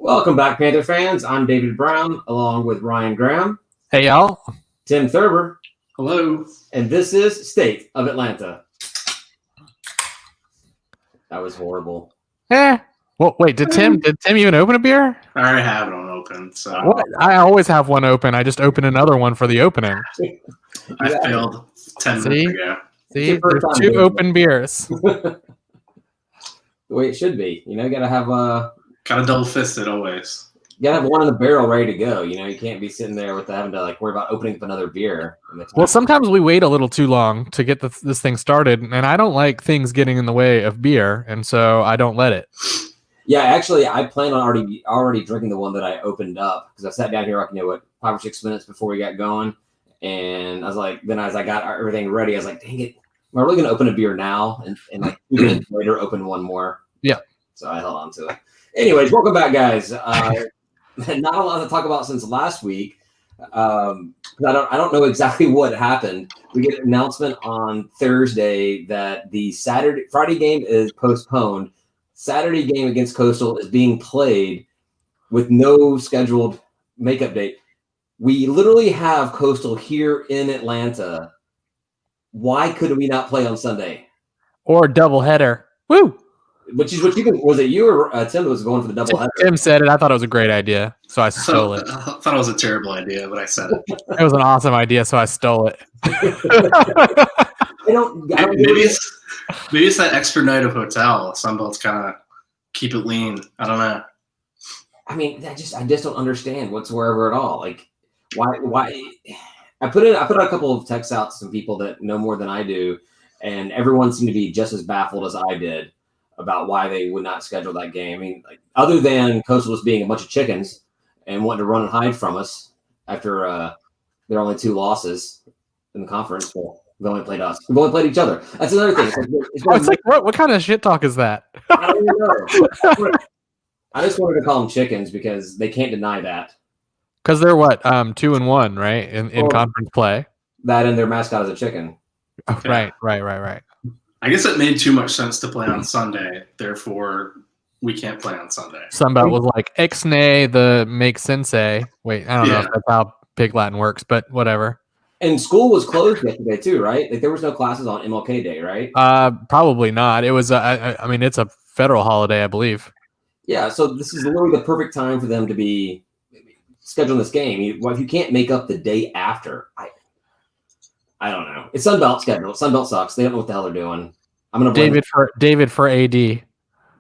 Welcome back, Panther fans. I'm David Brown, along with Ryan Graham, Hey, y'all. Tim Thurber, Hello. and this is State of Atlanta. That was horrible. Well, wait, did Tim even open a beer? I already have it on open, so What? I always have one open. I just opened another one for the opening. I failed 10 minutes ago. See, It's your first there's time two doing open beers. The way it should be. You gotta have Kind of double-fisted always. one in the barrel ready to go. You can't be sitting there with having to worry about opening up another beer. Well, sometimes we wait a little too long to get this thing started, and I don't like things getting in the way of beer, and so I don't let it. Yeah, actually, I plan on already drinking the one that I opened up because I sat down here, 5 or 6 minutes before we got going, and I was like, then as I got everything ready, I was like, dang it, am I really going to open a beer now? And 2 minutes later, open one more. Yeah. So I held on to it. Anyways, welcome back, guys. Not a lot to talk about since last week. I don't know exactly what happened. We get an announcement on Thursday that the Friday game is postponed. Saturday game against Coastal is being played with no scheduled makeup date. We literally have Coastal here in Atlanta. Why could we not play on Sunday? Or doubleheader. Woo! Which is what was it you or Tim was going for the doubleheader? Tim said it. I thought it was a great idea, so I stole it. I thought it was a terrible idea, but I said it. It was an awesome idea, so I stole it. Maybe it's that extra night of hotel. Sunbelt's kind of keep it lean. I don't know. I mean, I just don't understand whatsoever at all. Why? I put out a couple of texts out to some people that know more than I do, and everyone seemed to be just as baffled as I did about why they would not schedule that game. I mean, other than Coastal just being a bunch of chickens and wanting to run and hide from us after their only 2 losses in the conference. Well, we've only played us. We've only played each other. That's another thing. It's like what kind of shit talk is that? I don't even know. I just wanted to call them chickens because they can't deny that. Because they're 2-1, right? In conference play. That and their mascot is a chicken. Oh, Yeah. Right. I guess it made too much sense to play on Sunday. Therefore, we can't play on Sunday. Sunbelt was like Ixnay the make sensei. Wait, I don't know if that's how Pig Latin works, but whatever. And school was closed yesterday too, right? There was no classes on MLK Day, right? Probably not. It was. I mean, it's a federal holiday, I believe. Yeah. So this is literally the perfect time for them to be scheduling this game. If you can't make up the day after, I don't know. It's Sunbelt schedule. Sunbelt sucks. They don't know what the hell they're doing. I'm gonna blame David for AD.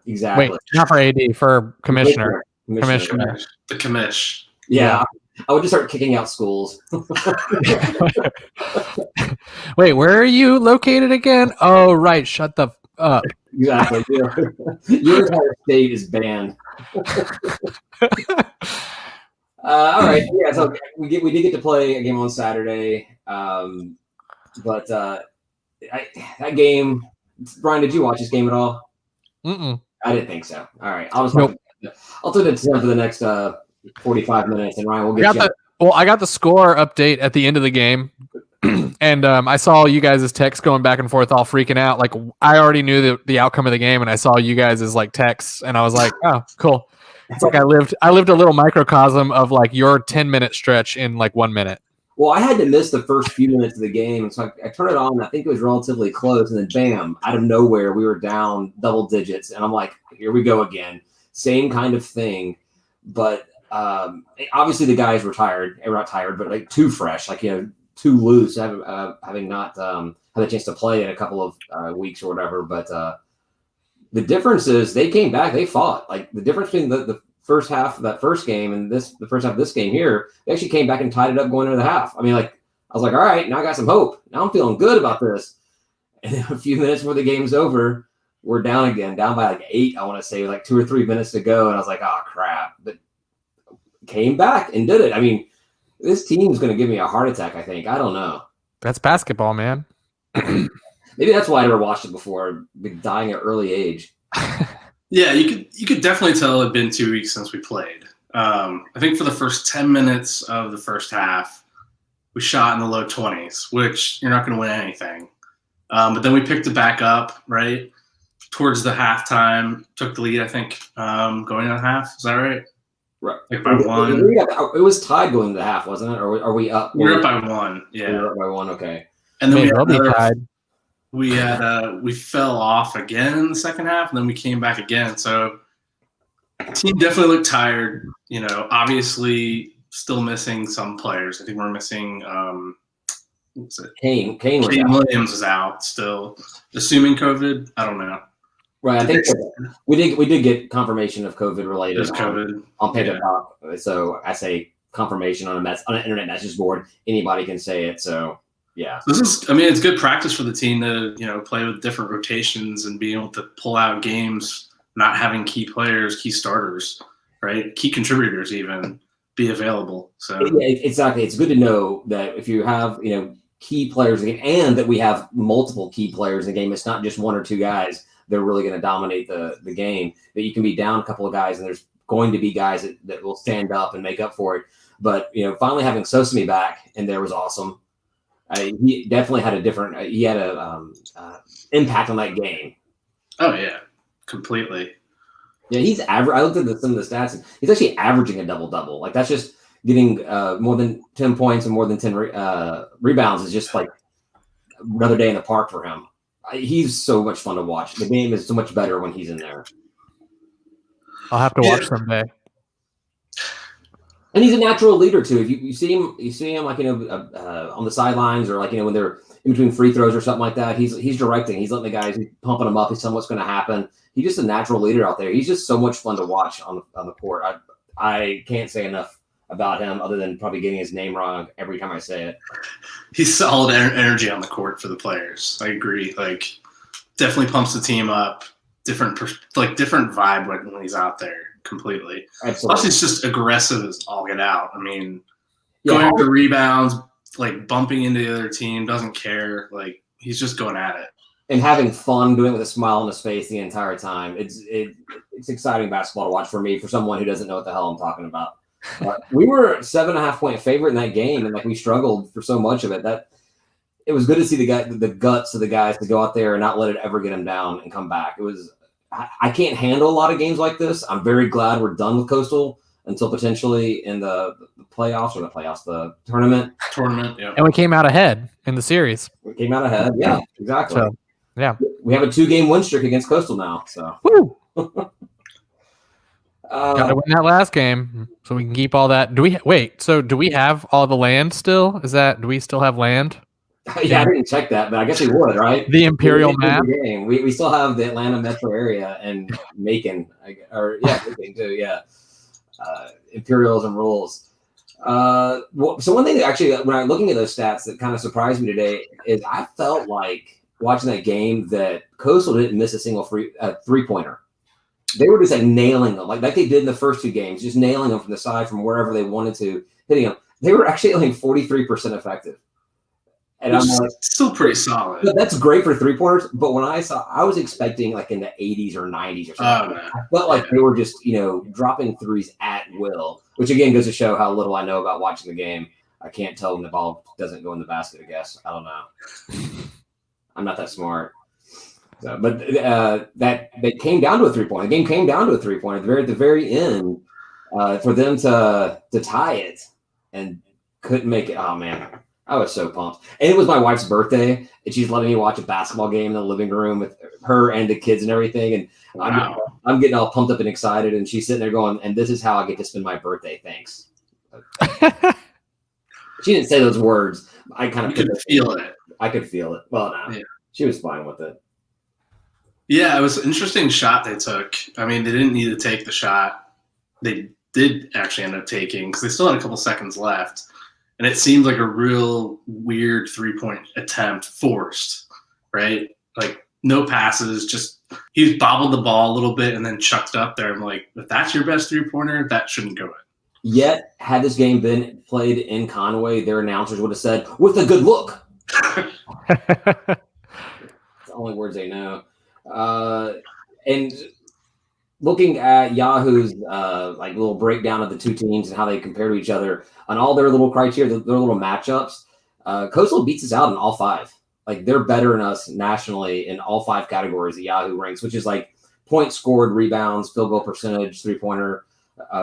Exactly. Wait, not for AD, for commissioner. Commissioner. The commish. Yeah. I would just start kicking out schools. Wait, where are you located again? Oh, right. Shut the up. Exactly. Your entire state is banned. All right. Yeah. So we did get to play a game on Saturday, but that game. Brian, did you watch this game at all? Mm-mm. I didn't think so. All right. I'll turn it to Tim for the next 45 minutes, and Ryan will get you. I got the score update at the end of the game, and I saw you guys' text going back and forth, all freaking out. Like I already knew the outcome of the game, and I saw you guys' texts, and I was like, "Oh, cool." It's like I lived a little microcosm of your 10-minute stretch in 1 minute. Well, I had to miss the first few minutes of the game, so I turned it on. And I think it was relatively close, and then bam, out of nowhere, we were down double digits, and I'm like, "Here we go again." Same kind of thing, but obviously the guys were tired. They were not tired, but too fresh, too loose, having not had a chance to play in a couple of weeks or whatever. But the difference is they came back, they fought. The difference between the first half of that first game and the first half of this game here, they actually came back and tied it up going into the half. I mean, I was like, all right, now I got some hope. Now I'm feeling good about this. And then a few minutes before the game's over, we're down again, down by 8, I want to say, 2 or 3 minutes to go. And I was like, oh, crap. But came back and did it. I mean, this team's going to give me a heart attack, I think. I don't know. That's basketball, man. Maybe that's why I never watched it before, dying at early age. Yeah, you could definitely tell it had been 2 weeks since we played. I think for the first 10 minutes of the first half, we shot in the low 20s, which you're not going to win anything. But then we picked it back up, right? Towards the halftime, took the lead, I think, going on half. Is that right? Right. Like by one. It was tied going to the half, wasn't it? Or are we up? We were up by one. Yeah. We were up by one. Okay. And then tied. we fell off again in the second half, and then we came back again. So the team definitely looked tired. You know, obviously still missing some players. I think we're missing what's it? Kane Williams is out still, assuming COVID. I don't know. Right, I think we did get confirmation of COVID related COVID on Panda Talk. So I say confirmation on an internet message board. Anybody can say it. So yeah, it's good practice for the team to play with different rotations and be able to pull out games, not having key players, key starters, right, key contributors even be available. So yeah, exactly. It's good to know that if you have key players in the game, and that we have multiple key players in the game, it's not just one or two guys. They're really going to dominate the game, that you can be down a couple of guys and there's going to be guys that will stand up and make up for it. But, finally having Sosami back in there was awesome. He definitely had he had a impact on that game. Oh yeah, completely. Yeah. He's average. I looked at some of the stats and he's actually averaging a double-double. Like that's just getting more than 10 points and more than 10 rebounds is just like another day in the park for him. He's so much fun to watch. The game is so much better when he's in there. I'll have to watch someday. And he's a natural leader too. If you see him like on the sidelines or like when they're in between free throws or something like that, he's directing. He's letting the guys, he's pumping them up. He's telling what's going to happen. He's just a natural leader out there. He's just so much fun to watch on the court. I can't say enough about him other than probably getting his name wrong every time I say it. He's solid energy on the court for the players. I agree. Like, definitely pumps the team up. Different vibe when he's out there completely. Absolutely. Plus, he's just aggressive as all get out. I mean, going after rebounds, like bumping into the other team, doesn't care. Like, he's just going at it. And having fun, doing it with a smile on his face the entire time. It's exciting basketball to watch for me, for someone who doesn't know what the hell I'm talking about. We were 7.5 point favorite in that game, and like we struggled for so much of it. That it was good to see the guts of the guys to go out there and not let it ever get them down and come back. It was I can't handle a lot of games like this. I'm very glad we're done with Coastal until potentially in the playoffs the tournament. Yeah. And we came out ahead in the series. We came out ahead. Yeah, exactly. So, yeah, we have a 2-game win streak against Coastal now. So. Woo! Gotta win that last game so we can keep all that. Do we have all the land still? Do we still have land? Yeah, I didn't check that, but I guess we would, right? The Imperial map. We still have the Atlanta metro area and Macon, Macon too. Yeah, Imperials and rules. So one thing that actually, when I'm looking at those stats, that kind of surprised me today is I felt like watching that game that Coastal didn't miss a single three-pointer. They were just like nailing them, like they did in the first two games, just nailing them from the side, from wherever they wanted to, hitting them. They were actually only 43% effective. And I'm like, still pretty solid. But that's great for three-pointers. But when I was expecting like in the 80s or 90s or something. I felt like they were just, dropping threes at will, which again goes to show how little I know about watching the game. I can't tell when the ball doesn't go in the basket, I guess. I don't know. I'm not that smart. So, but that came down to a three-point. The game came down to a three-point at the very end for them to tie it and couldn't make it. Oh man, I was so pumped. And it was my wife's birthday, and she's letting me watch a basketball game in the living room with her and the kids and everything. And wow. I'm getting all pumped up and excited, and she's sitting there going, "And this is how I get to spend my birthday. Thanks." She didn't say those words. I kind of could feel it. I could feel it. Well, no, yeah. She was fine with it. Yeah, it was an interesting shot they took. I mean, they didn't need to take the shot. They did actually end up taking because they still had a couple seconds left. And it seemed like a real weird three-point attempt forced, right? Like no passes, just he bobbled the ball a little bit and then chucked up there. I'm like, if that's your best three-pointer, that shouldn't go in. Yet, had this game been played in Conway, their announcers would have said, "With a good look." It's the only words they know. And looking at Yahoo's like little breakdown of the two teams and how they compare to each other on all their little criteria, their little matchups, Coastal beats us out in all five. Like they're better than us nationally in all five categories that Yahoo ranks, which is like points scored, rebounds, field goal percentage, three-pointer,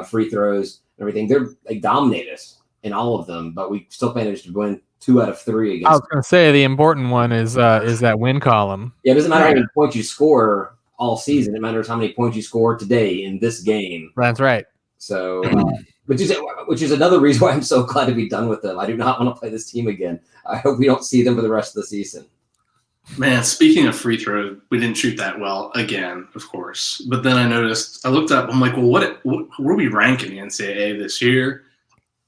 free throws, and everything. They dominate us in all of them, but we still managed to win 2 out of 3 against. I was going to say the important one is that win column. Yeah, it doesn't matter how many points you score all season. It matters how many points you score today in this game. That's right. So, which is another reason why I'm so glad to be done with them. I do not want to play this team again. I hope we don't see them for the rest of the season. Man, speaking of free throws, we didn't shoot that well again, of course. But then I looked up, I'm like, well, what were we ranking the NCAA this year?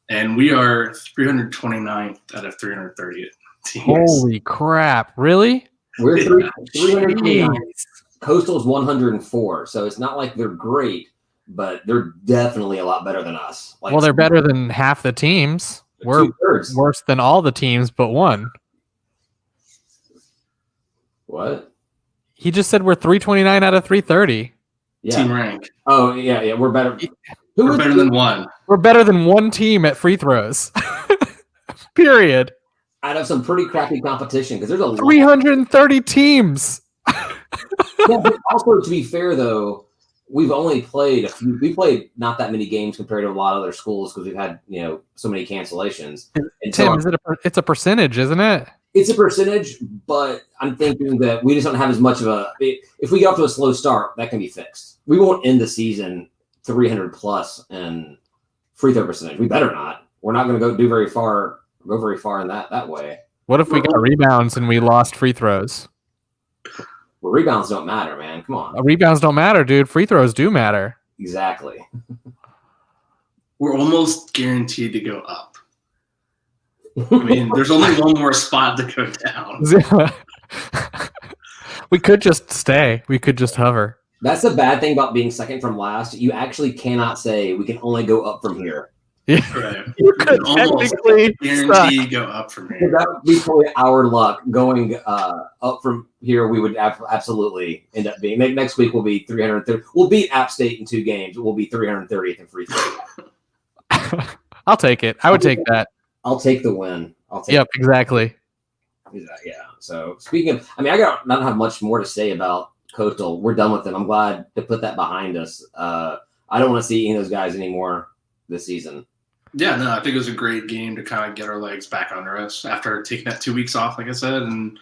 And we are 329th out of 330 teams. Holy crap. Really? We're 329. Coastal's 104. So it's not like they're great, but they're definitely a lot better than us. Well, they're better than half the teams. We're worse than all the teams but one. What? He just said we're 329 out of 330. Yeah. Team rank. Oh, yeah. We're better. We're better than one. We're better than one team at free throws. Period. Out of some pretty crappy competition, because there's a 330 teams. Yeah, but also, to be fair, though, we've only played a few. We played not that many games compared to a lot of other schools because we've had so many cancellations. And Tim, it's a percentage, isn't it? It's a percentage, but I'm thinking that we just don't have as much of a. If we get off to a slow start, that can be fixed. We won't end the season 300 plus in free throw percentage. We better not. We're not going to go very far in that way. What if we got rebounds and we lost free throws? Well, rebounds don't matter, man. Come on. Rebounds don't matter, dude. Free throws do matter. Exactly. We're almost guaranteed to go up. I mean, there's only one more spot to go down. We could just stay. We could just hover. That's the bad thing about being second from last. You actually cannot say we can only go up from here. Yeah. Right. You could technically guarantee go up from here. That would be probably our luck. Going up from here, we would absolutely end up being. Next week will be 330. We'll beat App State in 2 games. We'll be 330th in free throw. I'll take it. I would take that. I'll take the win. Exactly. Yeah. So speaking of, I don't have much more to say about Coastal. We're done with them. I'm glad to put that behind us. I don't want to see any of those guys anymore this season. Yeah, no, I think it was a great game to kind of get our legs back under us after taking that 2 weeks off, like I said. And,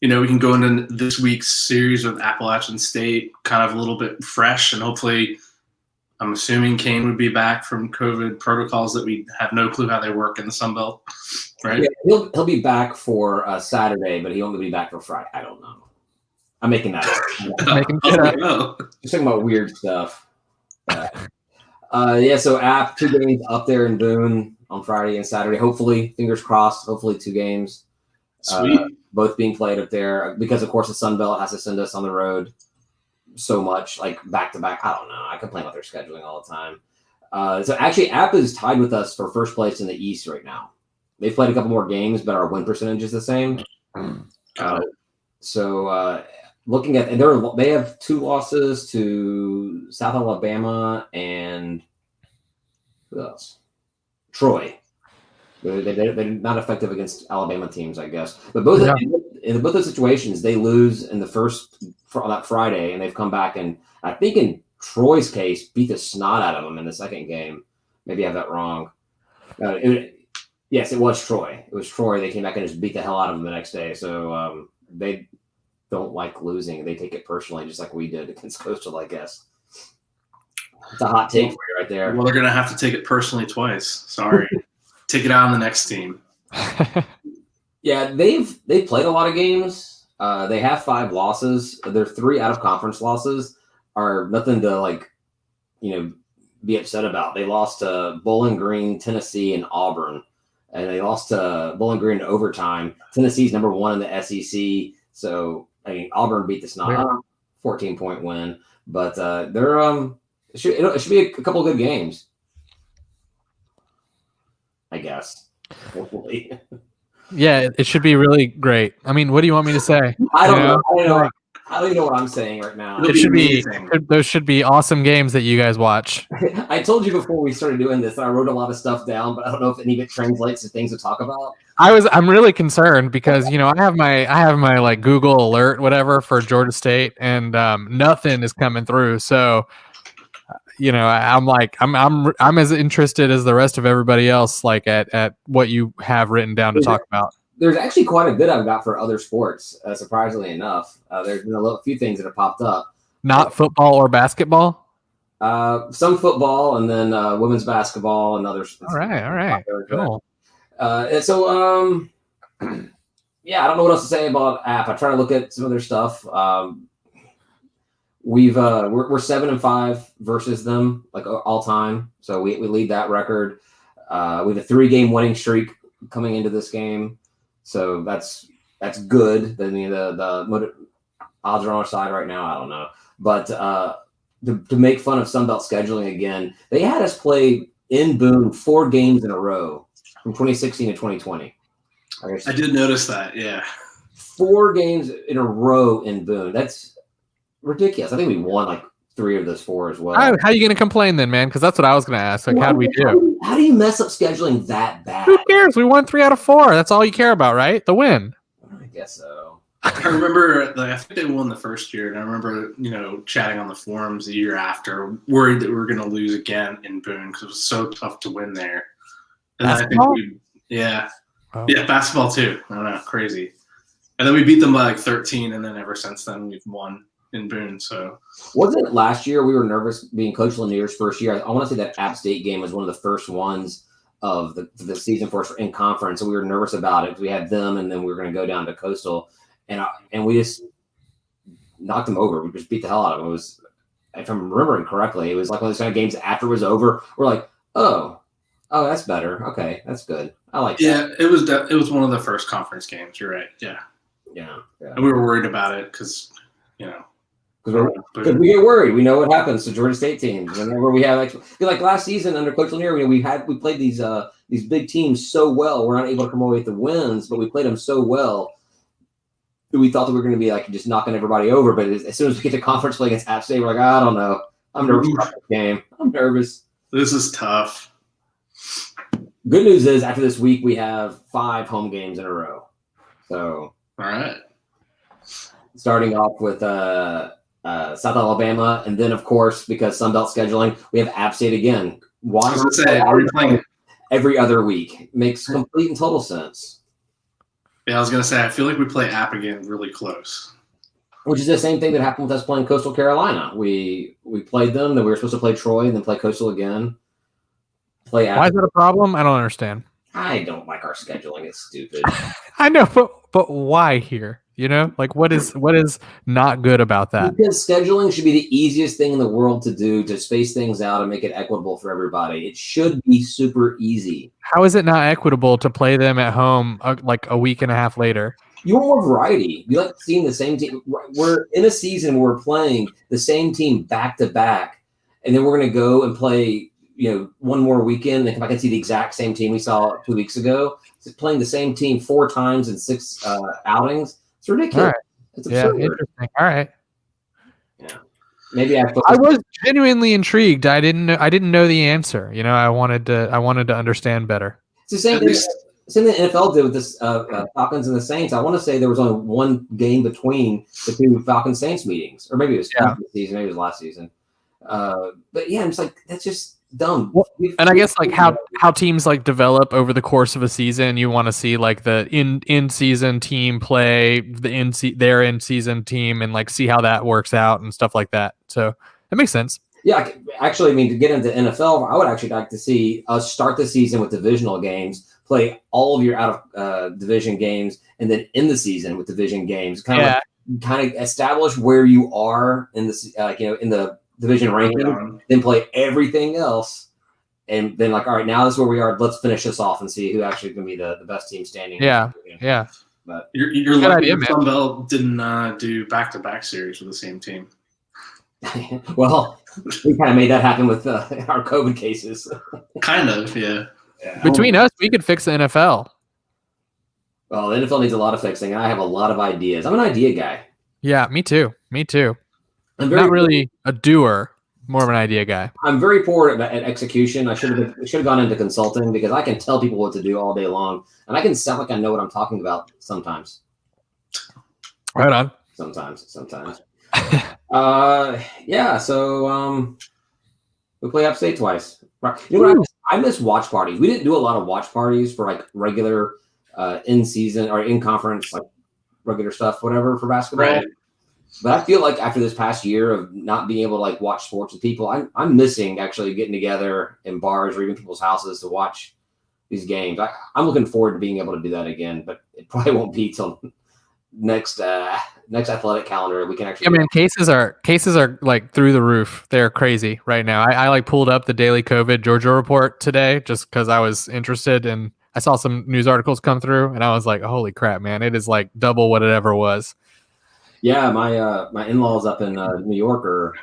we can go into this week's series with Appalachian State kind of a little bit fresh. And hopefully, I'm assuming Kane would be back from COVID protocols that we have no clue how they work in the Sun Belt, right? Yeah, he'll be back for Saturday, but he won't be back for Friday. I don't know. I'm making that up. Just talking about weird stuff. So App 2 games up there in Boone on Friday and Saturday. Hopefully, fingers crossed. Hopefully 2 games. Sweet. Both being played up there because, of course, the Sun Belt has to send us on the road so much, like back to back. I don't know. I complain about their scheduling all the time. So actually, App is tied with us for first place in the East right now. They've played a couple more games, but our win percentage is the same. Looking at they have 2 losses to South Alabama and who else? Troy. They're not effective against Alabama teams, I guess. But in both those situations, they lose in the first on that Friday, and they've come back and I think in Troy's case beat the snot out of them in the second game. Maybe I have that wrong. Yes, it was Troy. It was Troy. They came back and just beat the hell out of them the next day. So they don't like losing. They take it personally, just like we did against Coastal, I guess. It's a hot take for you right there. Well, they're going to have to take it personally twice. Sorry. Take it out on the next team. Yeah, they've played a lot of games. They have 5 losses. Their 3 out of conference losses are nothing to be upset about. They lost to Bowling Green, Tennessee, and Auburn, and they lost to Bowling Green in overtime. Tennessee's number 1 in the SEC, so Auburn beat the snot, 14-point win. But it should be a couple of good games, I guess. Hopefully. Yeah, it should be really great. I mean, what do you want me to say? I don't know. I don't even know what I'm saying right now. Those should be awesome games that you guys watch. I told you before we started doing this that I wrote a lot of stuff down, but I don't know if any of it translates to things to talk about. I'm really concerned because I have my like Google alert whatever for Georgia State, and nothing is coming through. So I'm as interested as the rest of everybody else, like at what you have written down to talk about. There's actually quite a bit I've got for other sports, surprisingly enough. There's been a few things that have popped up. Not football or basketball? Some football, and then women's basketball and others. All right. Cool. Yeah, I don't know what else to say about app. I try to look at some other stuff. We're 7-5 versus them, like all time. So we lead that record. We have a 3-game winning streak coming into this game. So that's good. The odds are on our side right now. I don't know, but to make fun of Sunbelt scheduling again, they had us play in Boone 4 games in a row from 2016 to 2020. I did notice that. Yeah, 4 games in a row in Boone. That's ridiculous. I think we won like 3 of those 4 as well. How are you going to complain then, man? Because that's what I was going to ask. Like, how do we do? How do you mess up scheduling that bad? Who cares? We won 3 out of 4. That's all you care about, right? The win. I guess so. I remember, I think they won the first year, and I remember, chatting on the forums the year after, worried that we were going to lose again in Boone because it was so tough to win there. And basketball? Yeah, basketball too. I don't know, crazy. And then we beat them by like 13, and then ever since then we've won in Boone. So wasn't it last year we were nervous being Coach Lanier's first year? I want to say that App State game was one of the first ones of the season for us in conference, and we were nervous about it. We had them, and then we were going to go down to Coastal, and we just knocked them over. We just beat the hell out of them. It was, if I'm remembering correctly, it was like one of those kind of games after it was over. We're like, oh, that's better. Okay, that's good. I like that. Yeah, it was one of the first conference games. You're right. Yeah. And we were worried about it because because we get worried. We know what happens to Georgia State teams. Whenever we have like last season under Coach Lanier, we played these big teams so well. We're not able to come away with the wins, but we played them so well that we thought that we were going to be like just knocking everybody over. But as soon as we get to conference play against App State, we're like, I don't know. I'm nervous about this game. I'm nervous. This is tough. Good news is after this week we have 5 home games in a row. So all right, starting off with South Alabama, and then of course because Sunbelt scheduling, we have App State again. Why does it say are we playing every other week? Makes complete and total sense. Yeah, I was gonna say I feel like we play App again really close. Which is the same thing that happened with us playing Coastal Carolina. We played them, then we were supposed to play Troy, and then play Coastal again. Play App. Why is that a problem? I don't understand. I don't like our scheduling. It's stupid. I know, but why here? Like what is not good about that? Because scheduling should be the easiest thing in the world to do, to space things out and make it equitable for everybody. It should be super easy. How is it not equitable to play them at home like a week and a half later? You want more variety. You like seeing the same team. We're in a season where we're playing the same team back to back, and then we're going to go and play one more weekend and come back and see the exact same team we saw 2 weeks ago. It's playing the same team 4 times in 6 outings. It's ridiculous. Right. It's absurd. Yeah, interesting. All right. Yeah. Maybe I was genuinely intrigued. I didn't know the answer. I wanted to understand better. It's the same thing. Same thing the NFL did with this Falcons and the Saints. I want to say there was only 1 game between the 2 Falcons Saints meetings, or maybe it was this season, maybe it was last season. But yeah, I'm just like, that's just dumb. Well, and I guess like how teams like develop over the course of a season, you want to see like the in season team play their in season team and like see how that works out and stuff like that. So that makes sense. Yeah, actually, I mean, to get into NFL, I would actually like to see us start the season with divisional games, play all of your out of division games, and then end the season with division games. Kind of establish where you are in the in the division ranking, then play everything else, and then like, all right, now this is where we are. Let's finish this off and see who actually can be the best team standing. Yeah. But you're lucky Sunbelt didn't do back-to-back series with the same team. Well, we kind of made that happen with our COVID cases. Kind of, yeah. Between us, we could fix the NFL. Well, the NFL needs a lot of fixing. I have a lot of ideas. I'm an idea guy. Yeah, me too. I'm not really a doer, more of an idea guy. I'm very poor at execution. I should have gone into consulting because I can tell people what to do all day long, and I can sound like I know what I'm talking about sometimes. Right on. Sometimes. Yeah. So We play upstate twice. Right. You know what I miss watch parties. We didn't do a lot of watch parties for like regular in season or in conference, like regular stuff, whatever for basketball. Right. But I feel like after this past year of not being able to like watch sports with people, I'm missing actually getting together in bars or even people's houses to watch these games. I'm looking forward to being able to do that again, but it probably won't be till next athletic calendar we can actually. Yeah, man, cases are like through the roof. They're crazy right now. I like pulled up the daily COVID Georgia report today just because I was interested, and I saw some news articles come through, and I was like, holy crap, man, it is like double what it ever was. Yeah, my in-laws up in New York are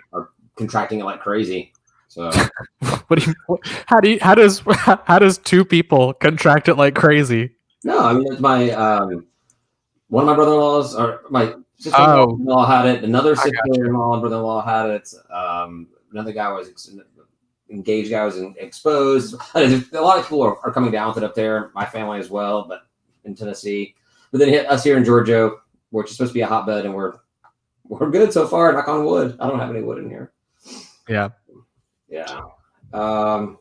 contracting it like crazy. So how does two people contract it like crazy? No, I mean it's my one of my brother-in-laws or my sister-in-law had it. Another sister-in-law and brother-in-law had it. Another guy was engaged. Guy was exposed. A lot of people are coming down with it up there. My family as well, but in Tennessee. But then hit us here in Georgia, which is supposed to be a hotbed, and we're good so far. Knock on wood. I don't have any wood in here. Yeah. I'm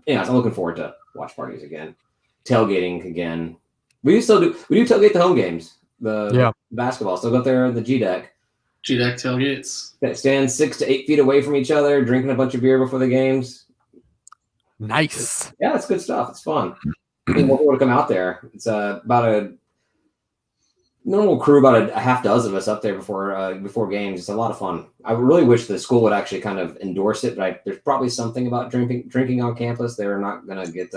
looking forward to watch parties again, tailgating again. We do tailgate the home games. The basketball. Still go up there in the G deck. G deck tailgates. That stand 6 to 8 feet away from each other, drinking a bunch of beer before the games. Nice. Yeah, it's good stuff. It's fun. I think more people to come out there. It's about a normal crew, about a half dozen of us up there before games. It's a lot of fun. I really wish the school would actually kind of endorse it, but there's probably something about drinking on campus. They're not going to get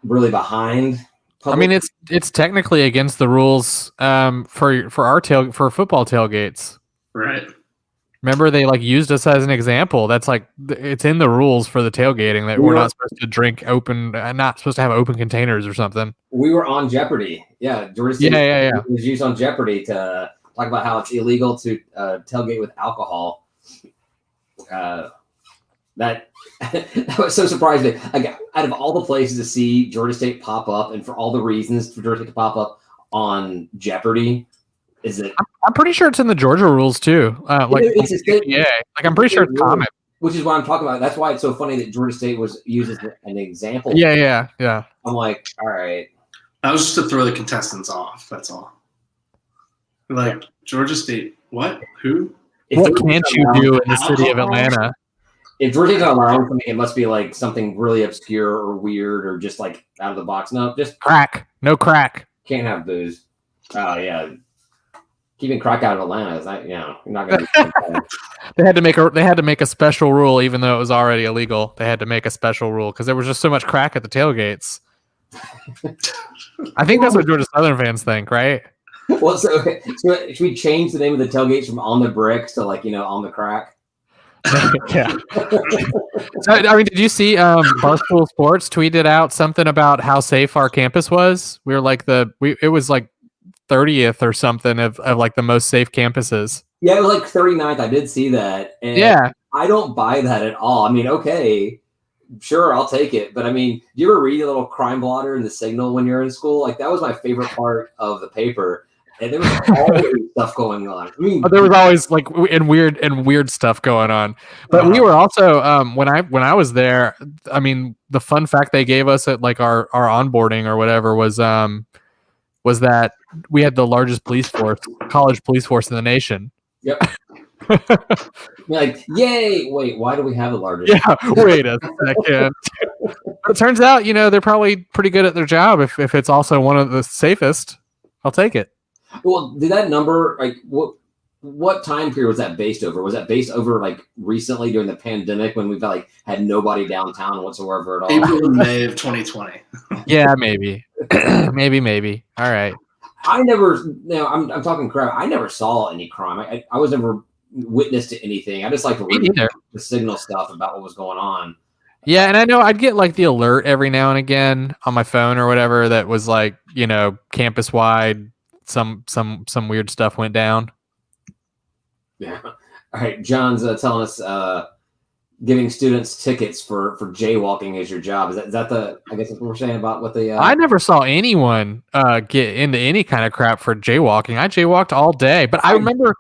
really behind. I mean, it's technically against the rules for football tailgates. Right. Remember, they like used us as an example. That's like it's in the rules for the tailgating that we're not supposed to drink open, not supposed to have open containers or something. We were on Jeopardy. Yeah, Georgia State was used on Jeopardy to talk about how it's illegal to tailgate with alcohol. That was so surprising. Like, out of all the places to see Georgia State pop up, and for all the reasons for Georgia State to pop up on Jeopardy, is it? I'm pretty sure it's in the Georgia rules too. I'm pretty sure it's common. Which is what I'm talking about. That's why it's so funny that Georgia State was used as an example. Yeah. I'm like, all right. That was just to throw the contestants off. That's all. Like, Georgia State, what? Who? What can't you do in the city of Atlanta? If Georgia's not allowing something, it must be like something really obscure or weird or just like out of the box. No, just crack. No crack. Can't have booze. Oh yeah, keeping crack out of Atlanta is not. You're not going to. They had to make a special rule, even though it was already illegal. They had to make a special rule because there was just so much crack at the tailgates. I think that's what Georgia Southern fans think, right? Well, so should we change the name of the tailgates from on the bricks to like on the crack? Yeah. So, I mean, did you see Barstool Sports tweeted out something about how safe our campus was? We were like it was like 30th or something of like the most safe campuses. Yeah, it was like 39th. I did see that. And yeah. I don't buy that at all. I mean, okay, sure, I'll take it. But I mean, do you ever read a little crime blotter in the Signal when you're in school? Like that was my favorite part of the paper. And there was always stuff going on. I mean, there was always like weird stuff going on. But we were also when I was there. I mean, the fun fact they gave us at like our onboarding or whatever was that we had the largest college police force in the nation. Yep. Like, yay! Wait, why do we have the largest? Yeah, wait a second. But it turns out, they're probably pretty good at their job. If it's also one of the safest, I'll take it. Well, did that number, like, what time period was that based over? Was that based over like recently during the pandemic when we've like had nobody downtown whatsoever at all? April and May of 2020. Yeah, maybe, maybe. All right. I'm talking crap. I never saw any crime. I was never witness to anything. I just like to read the Signal stuff about what was going on. Yeah, and I know I'd get like the alert every now and again on my phone or whatever that was like, campus wide. Some weird stuff went down. Yeah. All right. John's telling us giving students tickets for jaywalking is your job. Is that I guess that's what we're saying about what the I never saw anyone get into any kind of crap for jaywalking. I jaywalked all day, but I remember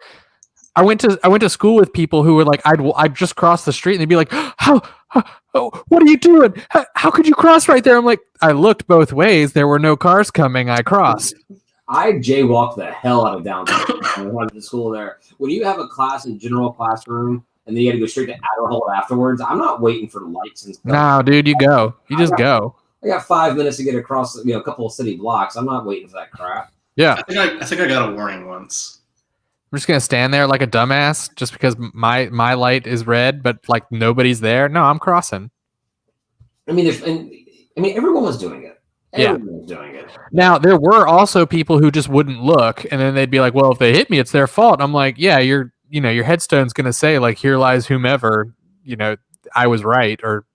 I went to school with people who were like, I'd just cross the street and they'd be like, what are you doing? How could you cross right there? I'm like, I looked both ways. There were no cars coming. I crossed. I jaywalked the hell out of downtown. I went to school there. When you have a class in general classroom and then you got to go straight to Adderall afterwards, I'm not waiting for lights and stuff. No, dude, you go. You just go. I got 5 minutes to get across, a couple of city blocks. I'm not waiting for that crap. Yeah. I think I got a warning once. I'm just gonna stand there like a dumbass just because my light is red, but like nobody's there. No, I'm crossing. I mean, everyone was doing it. Everyone was doing it. Now there were also people who just wouldn't look, and then they'd be like, "Well, if they hit me, it's their fault." I'm like, "Yeah, your headstone's gonna say like, here lies whomever. I was right, or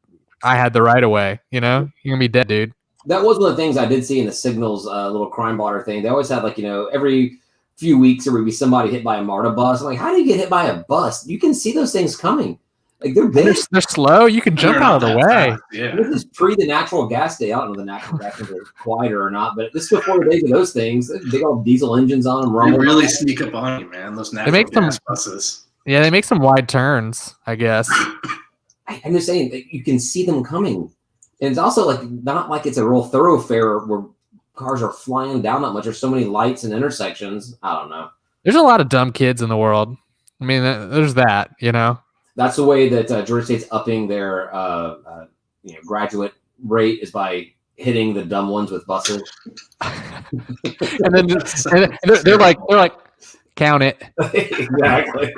I had the right of way. You're gonna be dead, dude." That was one of the things I did see in the Signals little crime blotter thing. They always had every few weeks there would be somebody hit by a MARTA bus. I'm like, how do you get hit by a bus? You can see those things coming. Like they're big. They're slow. You can jump out of the way. Yeah. This is pre the natural gas day. I don't know if the natural gas is quieter or not, but this is before the days of those things. Big old diesel engines on them. They really sneak up on you, man. Those natural gas buses. Yeah, they make some wide turns, I guess. I'm just saying that you can see them coming. And it's also not like it's a real thoroughfare where cars are flying down that much. There's so many lights and intersections. I don't know. There's a lot of dumb kids in the world. I mean, there's that, That's the way that Georgia State's upping their graduate rate is by hitting the dumb ones with buses. and then they're like, count it. Exactly.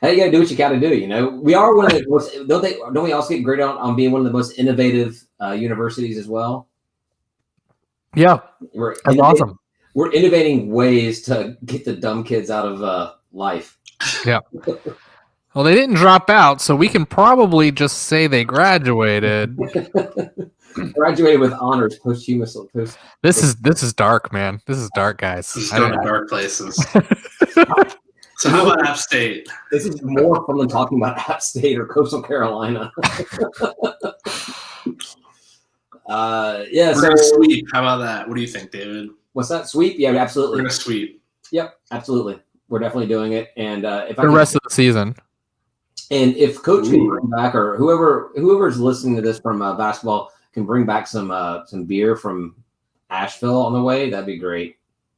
Hey, you gotta do what you gotta do. We are one of the most. Don't we also get graded on being one of the most innovative universities as well? Yeah, that's awesome. We're innovating ways to get the dumb kids out of life. Yeah. Well, they didn't drop out, so we can probably just say they graduated. Graduated with honors posthumously. This is dark, man. This is dark, guys. This is going to dark places. So how about App State? This is more fun than talking about App State or Coastal Carolina. We're gonna sweep. How about that? What do you think, David? What's that? Sweep? Yeah, absolutely. We're gonna sweep. Yep, absolutely. We're definitely doing it. And if the rest of the season. And if Coach can bring back, or whoever's listening to this from basketball can bring back some beer from Asheville on the way, that'd be great.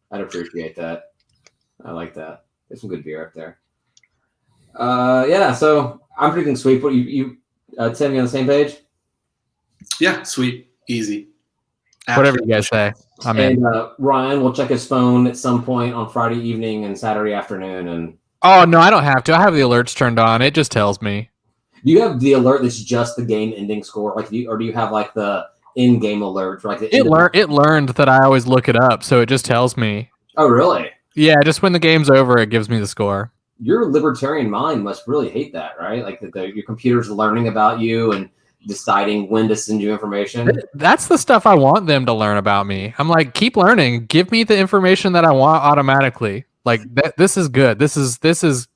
I'd appreciate that. I like that. There's some good beer up there. So I'm predicting sweep. What you Tim, you on the same page? Yeah, sweep, easy. Whatever you guys say. I'm in. Ryan will check his phone at some point on Friday evening and Saturday afternoon. And oh no, I don't have to. I have the alerts turned on. It just tells me. Do you have the alert that's just the game ending score, or do you have the in-game alert for the? It learned that I always look it up, so it just tells me. Oh really? Yeah, just when the game's over, it gives me the score. Your libertarian mind must really hate that, right? Your computer's learning about you and deciding when to send you information. That's the stuff I want them to learn about me. I'm like, keep learning. Give me the information that I want automatically. This is good. This is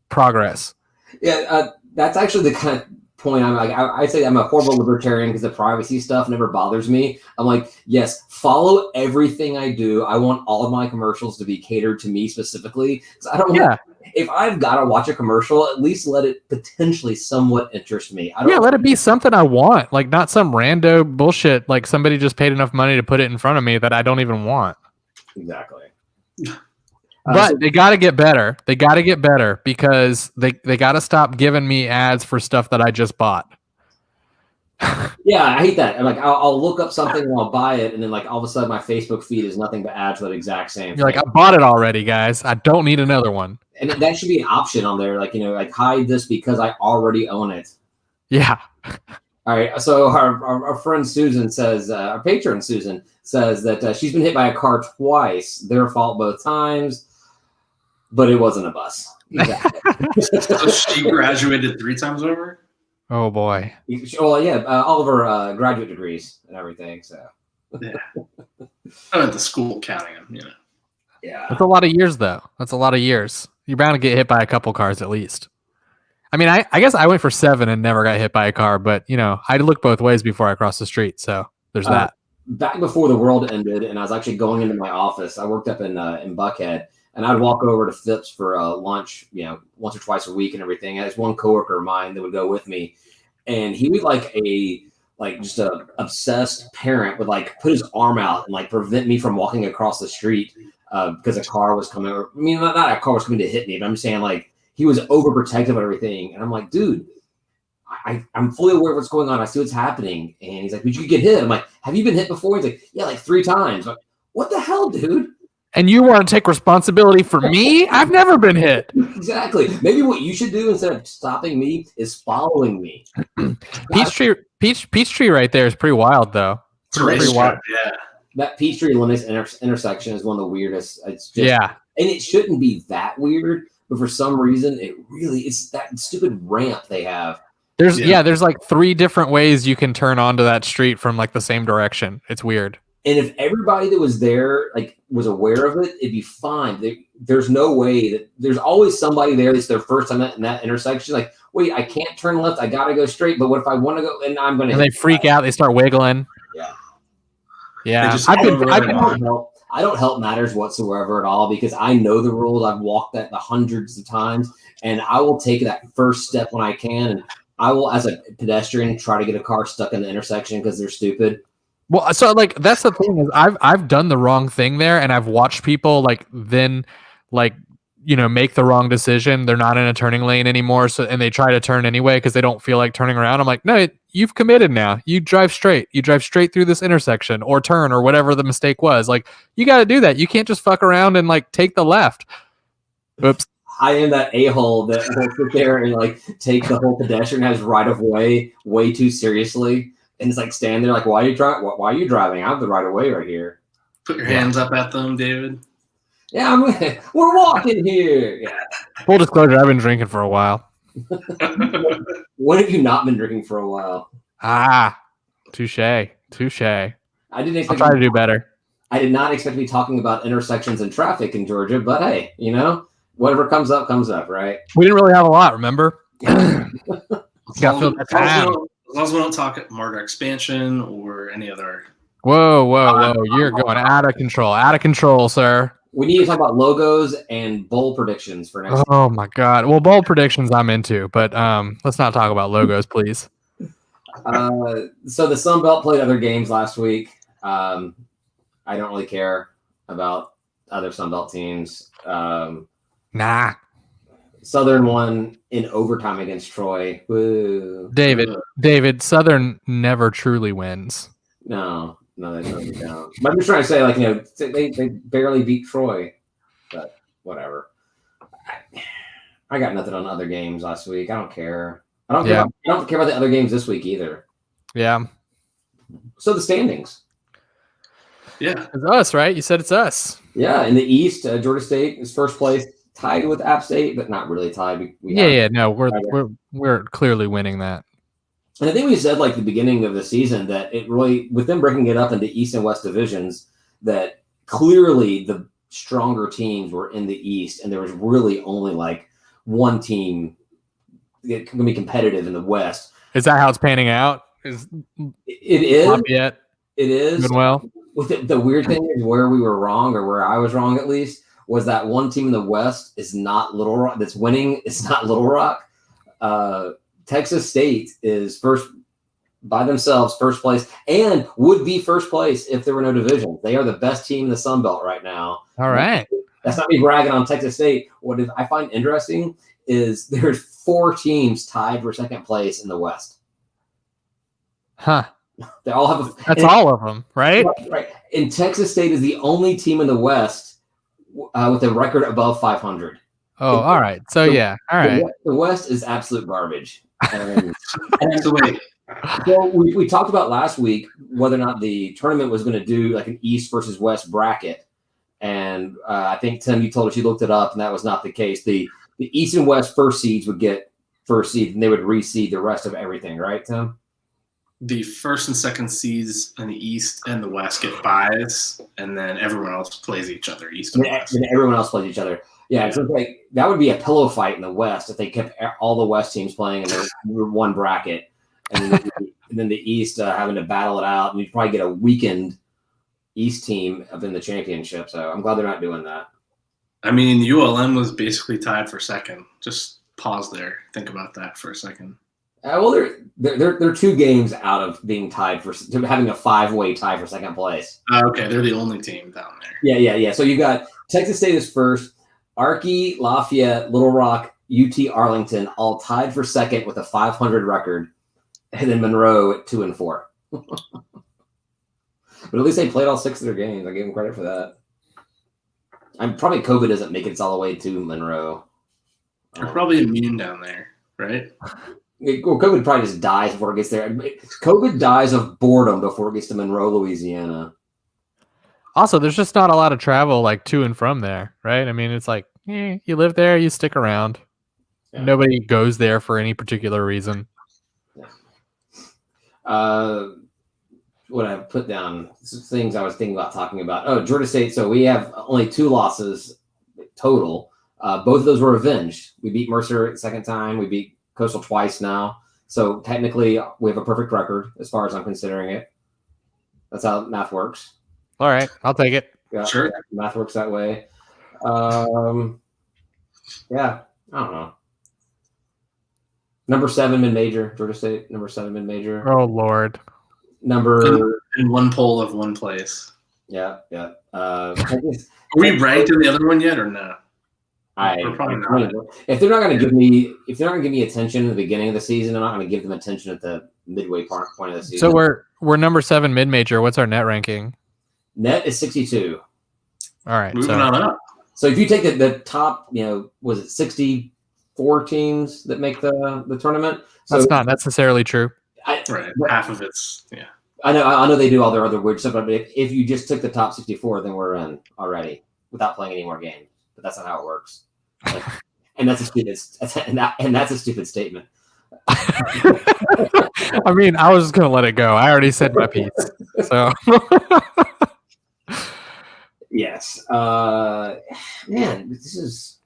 progress. Yeah, that's actually the kind of point I'm like. I say I'm a horrible libertarian because the privacy stuff never bothers me. I'm like, yes, follow everything I do. I want all of my commercials to be catered to me specifically. So I don't. Yeah. If I've got to watch a commercial, at least let it potentially somewhat interest me. Let it be something I want, not some rando bullshit. Like somebody just paid enough money to put it in front of me that I don't even want. Exactly. But they got to get better. They got to get better because they got to stop giving me ads for stuff that I just bought. Yeah, I hate that. I'll look up something and I'll buy it, and then all of a sudden my Facebook feed is nothing but ads for that exact same thing. You're like, I bought it already, guys. I don't need another one. And that should be an option on there, hide this because I already own it. Yeah. All right. So our friend Susan says, our patron Susan says that she's been hit by a car twice. Their fault both times, but it wasn't a bus. Exactly. So she graduated 3 times over? Oh boy. Well, yeah, all of her graduate degrees and everything. So yeah, I went to school counting them. Yeah, that's a lot of years, though. That's a lot of years. You're bound to get hit by a couple cars at least. I mean, I guess I went for 7 and never got hit by a car, but I had to look both ways before I crossed the street. So there's that. back before the world ended, and I was actually going into my office. I worked up in Buckhead, and I'd walk over to Phipps for lunch, once or twice a week and everything. I had one coworker of mine that would go with me, and he would just a obsessed parent would put his arm out and prevent me from walking across the street because a car was coming. I mean, not a car was coming to hit me, but I'm saying he was overprotective of everything, and I'm like, dude. I'm fully aware of what's going on. I see what's happening. And he's like, but you get hit. I'm like, have you been hit before? He's like, yeah, 3 times. I'm like, what the hell, dude? And you want to take responsibility for me? I've never been hit. Exactly. Maybe what you should do instead of stopping me is following me. Peachtree right there is pretty wild, though. It's pretty wild. Yeah. That Peachtree Linux intersection is one of the weirdest. It's just, yeah. And it shouldn't be that weird, but for some reason, it's that stupid ramp they have. There's 3 different ways you can turn onto that street from the same direction. It's weird. And if everybody that was there was aware of it, it'd be fine. There's no way that there's always somebody there that's their first time in that intersection. Wait, I can't turn left. I gotta go straight. But what if I want to go? And I'm gonna. And they freak out. They start wiggling. Yeah. Yeah. I don't help matters whatsoever at all because I know the rules. I've walked that the hundreds of times, and I will take that first step when I can. And I will, as a pedestrian, try to get a car stuck in the intersection because they're stupid. Well, so that's the thing is I've done the wrong thing there, and I've watched people make the wrong decision. They're not in a turning lane anymore, and they try to turn anyway because they don't feel like turning around. I'm like, no, you've committed now. You drive straight. You drive straight through this intersection or turn or whatever the mistake was. You got to do that. You can't just fuck around and take the left. Oops. I am that a-hole that will sit there and take the whole pedestrian has right of way too seriously, and it's stand there why are you driving? Why are you driving? I have the right of way right here. Put your hands up at them, David. Yeah, we're walking here. Yeah. Full disclosure, I've been drinking for a while. When have you not been drinking for a while? Touche. I didn't expect. I'll try to do better. I did not expect to be talking about intersections and traffic in Georgia, but hey, whatever comes up, right? We didn't really have a lot, remember? As long as we don't talk at Marta expansion or any other. Whoa. You're going out of control, sir. We need to talk about logos and bowl predictions for next. Oh my God. Well, bowl predictions I'm into, but let's not talk about logos, please. So the Sun Belt played other games last week. I don't really care about other Sun Belt teams. Nah. Southern won in overtime against Troy. Woo. David, Southern never truly wins. No, they really don't. But I'm just trying to say, they barely beat Troy, but whatever. I got nothing on other games last week. I don't care. I don't care about the other games this week either. Yeah. So the standings. Yeah, it's us, right? You said it's us. Yeah, in the East, Georgia State is first place, tied with App State, but not really tied. No, we're clearly winning that. And I think we said the beginning of the season that it really, with them breaking it up into East and West divisions, that clearly the stronger teams were in the East, and there was really only one team that can be competitive in the West. Is that how it's panning out? It is. Not yet. It is. Doing well. The weird thing is where we were wrong, or where I was wrong at least, was that one team in the West is not Little Rock that's winning. It's not Little Rock. Texas State is first by themselves, first place, and would be first place if there were no division. They are the best team in the Sun Belt right now. All right. That's not me bragging on Texas State. What I find interesting is there's 4 teams tied for second place in the West. Huh. They all have all of them, right? Right. And Texas State is the only team in the West with a record above 500. Oh, all right. So, all right. The West is absolute garbage. So we talked about last week whether or not the tournament was going to do an East versus West bracket. And I think, Tim, you told us you looked it up, and that was not the case. The East and West first seeds would get first seed, and they would reseed the rest of everything, right, Tim? The first and second seeds in the East and the West get byes, and then everyone else plays each other, East and West. And everyone else plays each other. Yeah, so that would be a pillow fight in the West if they kept all the West teams playing in their one bracket. and then the East having to battle it out, and you'd probably get a weakened East team up in the championship. So I'm glad they're not doing that. I mean, ULM was basically tied for second. Just pause there. Think about that for a second. Well, they're 2 games out of being tied for having a 5-way tie for second place. Okay, they're the only team down there. Yeah. So you've got Texas State is first, Archie, Lafayette, Little Rock, UT Arlington, all tied for second with a 500 record, and then Monroe at 2-4. But at least they played all 6 of their games. I give them credit for that. I'm probably COVID doesn't make it all the way to Monroe. They're probably immune down there, right? Well, COVID probably just dies before it gets there. COVID dies of boredom before it gets to Monroe, Louisiana. Also, there's just not a lot of travel like to and from there, right? I mean, it's like you live there, you stick around. Yeah. Nobody goes there for any particular reason. Yeah. What I put down, things I was thinking about talking about. Oh, Georgia State. So we have only 2 losses total. Both of those were avenged. We beat Mercer the second time. We beat Coastal twice now. So technically, we have a perfect record as far as I'm considering it. That's how math works. All right, I'll take it. Yeah, sure. Yeah, math works that way. Yeah, I don't know. Number 7 mid-major, Georgia State. Number 7 mid-major. Oh, Lord. Number in one poll of one place. Yeah. Are we ranked in the other one yet, or no? If they're not going to give me attention at the beginning of the season, I'm not going to give them attention at the midway point of the season. So we're number 7 mid-major. What's our net ranking? Net is 62. All right, moving on up. So if you take the top, was it 64 teams that make the tournament? So that's not necessarily true. Right, half of it's I know they do all their other weird stuff, but if you just took the top 64, then we're in already without playing any more games. But that's not how it works. And that's a stupid statement. I mean, I was just gonna let it go. I already said my piece. So yes. Man, this is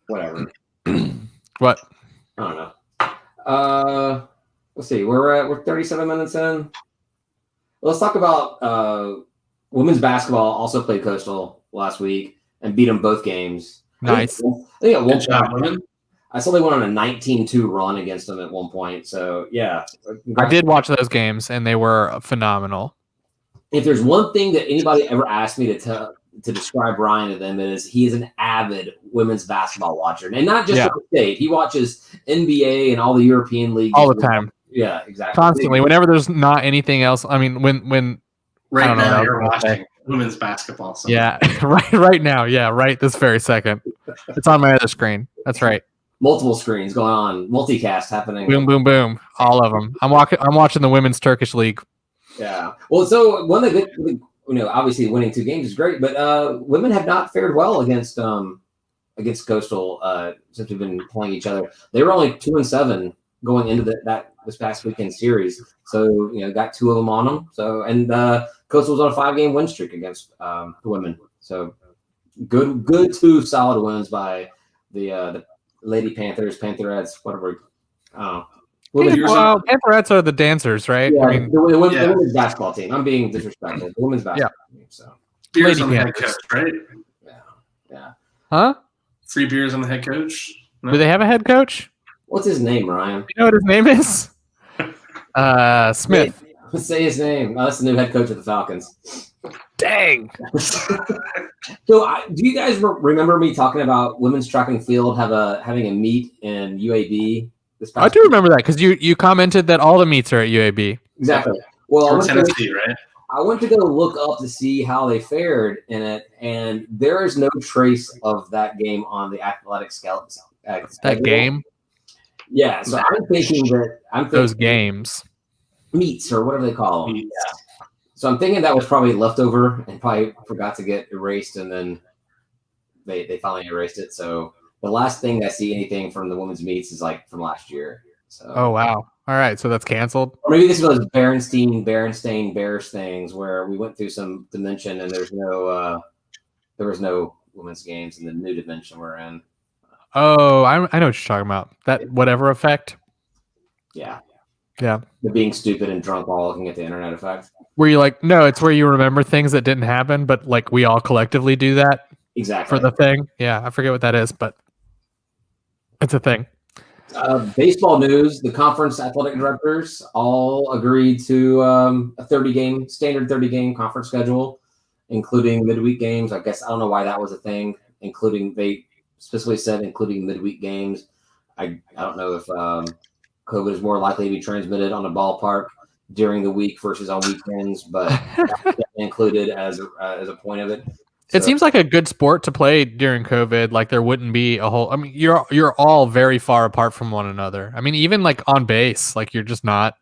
whatever. What? I don't know. Let's see. We're 37 minutes in. Let's talk about women's basketball. Also played Coastal last week and beat them both games. Nice. I think at one point, I saw they went on a 19-2 run against them at one point. So yeah, I did watch those games and they were phenomenal. If there's one thing that anybody ever asked me to describe Ryan to them, is he is an avid women's basketball watcher, and not just for the state. He watches NBA and all the European leagues all the time. Yeah, exactly. Constantly. Whenever there's not anything else. I mean, when right now you're watching women's basketball. So. Yeah, right now. Yeah, right this very second. It's on my other screen. That's right. Multiple screens going on, multicast happening. Boom, boom, boom. All of them. I'm watching the women's Turkish league. Yeah. Well, so one of the good, obviously winning 2 games is great, but women have not fared well against Coastal since we've been playing each other. They were only 2-7 going into this past weekend series. So, got 2 of them on them. So, and Coastal was on a 5-game win streak against the women. So good 2 solid wins by the Lady Panthers, Pantherettes, whatever. Well, Pantherettes are the dancers, right? Yeah, I mean, the women's basketball team. I'm being disrespectful. The women's basketball team. So beers on the head coach, right? Yeah. Huh? Free beers on the head coach. No? Do they have a head coach? What's his name, Ryan? You know what his name is? Smith. Say his name. Oh, that's the new head coach of the Falcons. Dang. So, do you guys remember me talking about women's track and field having a meet in UAB? I do remember that because you commented that all the meets are at UAB. Exactly. Well, Tennessee, right? I went to go look up to see how they fared in it, and there is no trace of that game on the athletic scouts. That game? Yeah. So I'm thinking those games meets or whatever they call them. Yeah. So I'm thinking that was probably leftover and probably forgot to get erased, and then they finally erased it. So the last thing I see anything from the women's meets is like from last year. So. Oh wow! All right, so that's canceled. Or maybe this was Berenstain Bears things where we went through some dimension and there was no women's games in the new dimension we're in. Oh, I know what you're talking about. That whatever effect. Yeah. Yeah. The being stupid and drunk while looking at the internet effect. Where you like, no, it's where you remember things that didn't happen, but like we all collectively do that Exactly. for the thing. Yeah, I forget what that is, but it's a thing. Baseball news: the conference athletic directors all agreed to a standard 30-game conference schedule, including midweek games. I guess I don't know why that was a thing. They specifically said including midweek games. I don't know if COVID is more likely to be transmitted on a ballpark during the week versus on weekends, but that's included as a point of it. It seems like a good sport to play during COVID. Like there wouldn't be a whole. I mean, you're all very far apart from one another. I mean, even like on base, like you're just not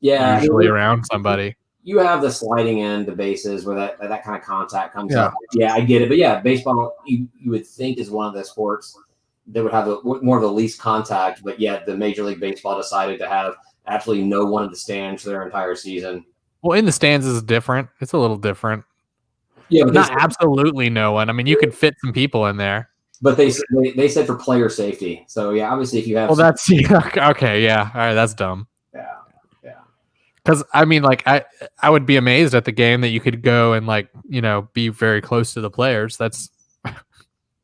usually around somebody. You have the sliding in the bases where that kind of contact comes Yeah. up. Yeah, I get it, but yeah, baseball you would think is one of the sports that would have more of the least contact, but yet the Major League Baseball decided to have absolutely no one in the stands for their entire season. Well, in the stands is different. It's a little different. Yeah, but not absolutely no one. I mean, you could fit some people in there. But they said for player safety. So yeah, obviously if you have. Well, that's okay. Yeah, all right, that's dumb. Yeah. Because I mean, like I would be amazed at the game that you could go and like be very close to the players. That's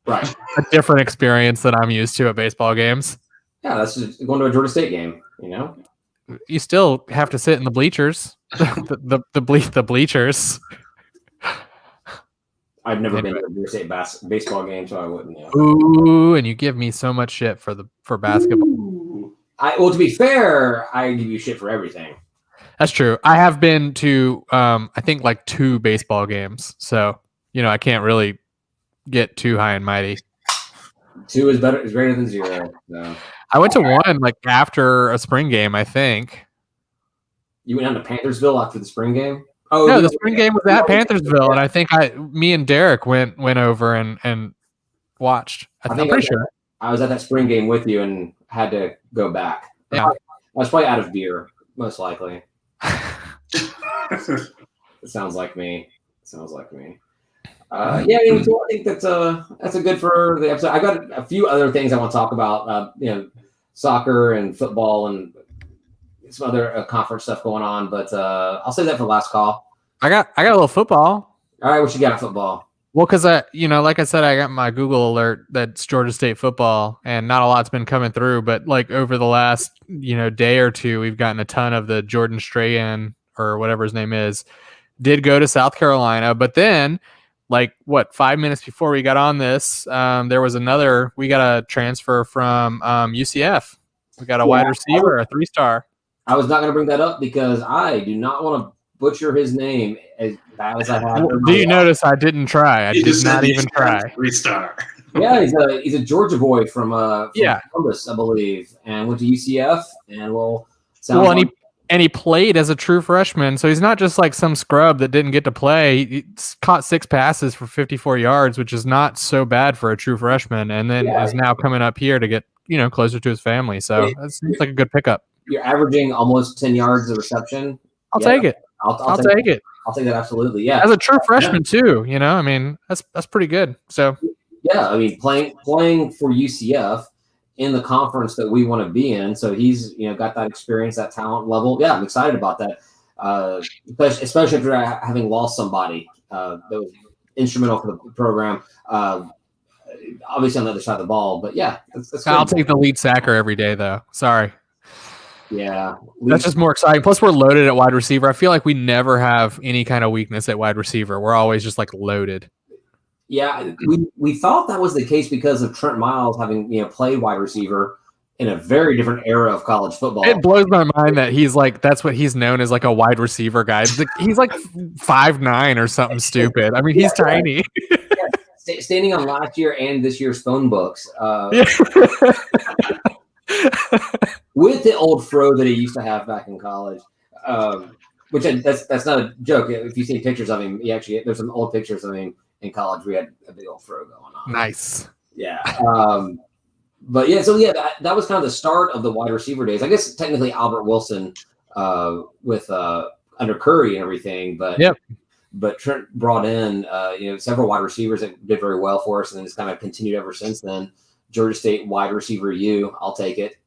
right. A different experience than I'm used to at baseball games. Yeah, that's just going to a Georgia State game. You still have to sit in the bleachers. the bleachers. I've never been to a Georgia State baseball game, so I wouldn't. Ooh, and you give me so much shit for basketball. Ooh. To be fair, I give you shit for everything. That's true. I have been to I think like 2 baseball games, so I can't really get too high and mighty. 2 is greater than 0. So. I went to one like after a spring game, I think. You went down to Panthersville after the spring game? Oh no, the spring game was at Panthersville, and I think me and Derek went over and watched. I'm pretty sure I was at that spring game with you and had to go back. Yeah. I was probably out of beer, most likely. It sounds like me. I think that's a good for the episode. I got a few other things I want to talk about. Soccer and football and some other conference stuff going on, but I'll save that for last call. I got a little football. All right, what you got football? Well, because like I said, I got my Google alert that's Georgia State football, and not a lot's been coming through. But like over the last day or two, we've gotten a ton of the Jordan Strahan or whatever his name is did go to South Carolina, but then like 5 minutes before we got on this, there was we got a transfer from UCF. We got a wide receiver, a 3-star. I was not going to bring that up because I do not want to butcher his name as bad as I have. Do you notice I didn't try? I did not even try. 3-star. Yeah, he's a Georgia boy from Columbus, I believe, and went to UCF, and and he played as a true freshman, so he's not just like some scrub that didn't get to play. He caught 6 passes for 54 yards, which is not so bad for a true freshman, and then is now coming up here to get closer to his family. So that seems like a good pickup. You're averaging almost 10 yards of reception. I'll take it. I'll take it. I'll take that absolutely. Yeah, as a true freshman too. I mean that's pretty good. So yeah, I mean playing for UCF in the conference that we want to be in. So he's got that experience, that talent level. Yeah, I'm excited about that. Especially after having lost somebody that was instrumental for the program. Obviously on the other side of the ball, but yeah, that's I'll take the lead sacker every day though. Sorry. Yeah, that's just more exciting. Plus, we're loaded at wide receiver. I feel like we never have any kind of weakness at wide receiver. We're always just like loaded. Yeah, we thought that was the case because of Trent Miles having played wide receiver in a very different era of college football. It blows my mind that he's like that's what he's known as, like a wide receiver guy. He's like 5'9" or something stupid. I mean, he's tiny. Yeah. Standing on last year and this year's phone books. With the old fro that he used to have back in college, which that's not a joke. If you see pictures of him, there's some old pictures of him in college. We had a big old fro going on. Nice. Yeah. But yeah, so yeah, that was kind of the start of the wide receiver days. I guess technically Albert Wilson with under Curry and everything, but yep. But Trent brought in several wide receivers that did very well for us, and it's kind of continued ever since then. Georgia State wide receiver I'll take it.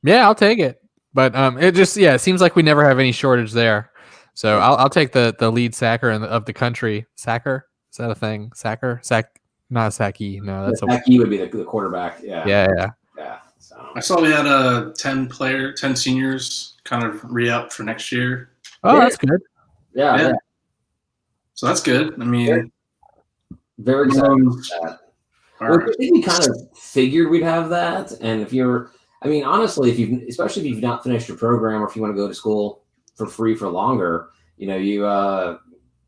Yeah, I'll take it. But it just it seems like we never have any shortage there. So I'll take the lead sacker of the country. Sacker, is that a thing? Sack, not a Saki. No, that's Saki would be the quarterback. Yeah. So. I saw we had 10 seniors kind of re-up for next year. Oh, that's good. Yeah. So that's good. I mean, very excited about that. Well, I think we kind of figured we'd have that. And honestly, especially if you've not finished your program or if you want to go to school for free for longer, stick around.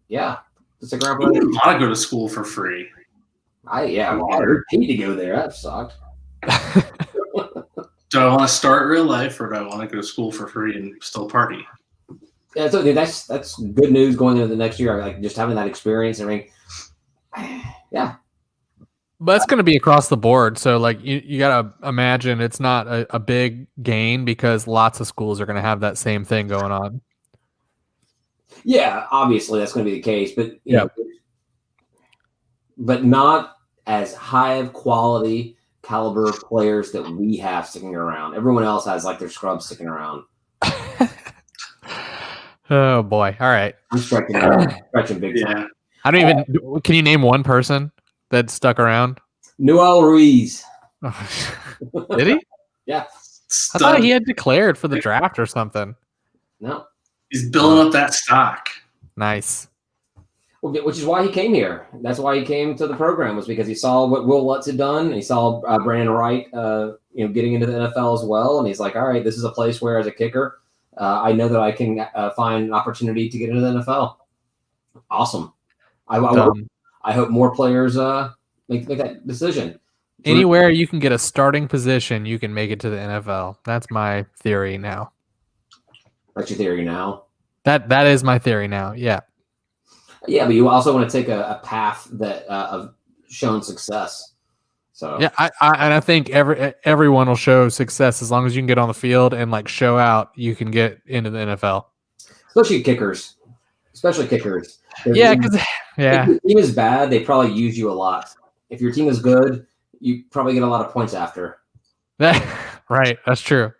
I wouldn't want to go to school for free. I paid to go there. That sucked. Do I want to start real life or do I want to go to school for free and still party? Yeah, so that's good news going into the next year. Like just having that experience. Yeah. But that's going to be across the board. So like you got to imagine it's not a big gain because lots of schools are going to have that same thing going on. Yeah, obviously that's going to be the case, but but not as high of quality caliber players that we have sticking around. Everyone else has like their scrubs sticking around. Oh boy! All right, I'm stretching big time. I don't even. Can you name one person that stuck around? Noel Ruiz. Did he? Yeah. I thought he had declared for the draft or something. No. He's building up that stock. Nice. Which is why he came here. That's why he came to the program, was because he saw what Will Lutz had done. And he saw Brandon Wright, getting into the NFL as well. And he's like, all right, this is a place where as a kicker, I know that I can find an opportunity to get into the NFL. Awesome. I hope more players make that decision. Anywhere you can get a starting position, you can make it to the NFL. That's my theory now. That's your theory now? That is my theory now, yeah. Yeah, but you also want to take a path that of shown success. So yeah, I think everyone will show success as long as you can get on the field and like show out. You can get into the NFL, especially kickers. Yeah, because if your team is bad, they probably use you a lot. If your team is good, you probably get a lot of points after. Right, that's true.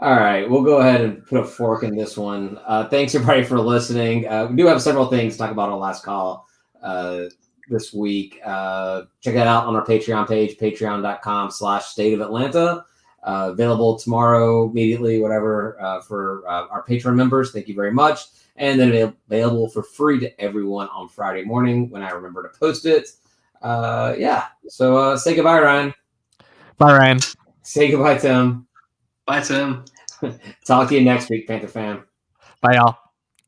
All right, we'll go ahead and put a fork in this one. Thanks, everybody, for listening. We do have several things to talk about on Last Call this week. Check that out on our Patreon page, patreon.com/State of Atlanta. Available tomorrow, immediately, whatever, for our Patreon members. Thank you very much. And then available for free to everyone on Friday morning when I remember to post it. So say goodbye, Ryan. Bye, Ryan. Say goodbye, Tim. Bye, Tim. Talk to you next week, Panther fan. Bye, y'all.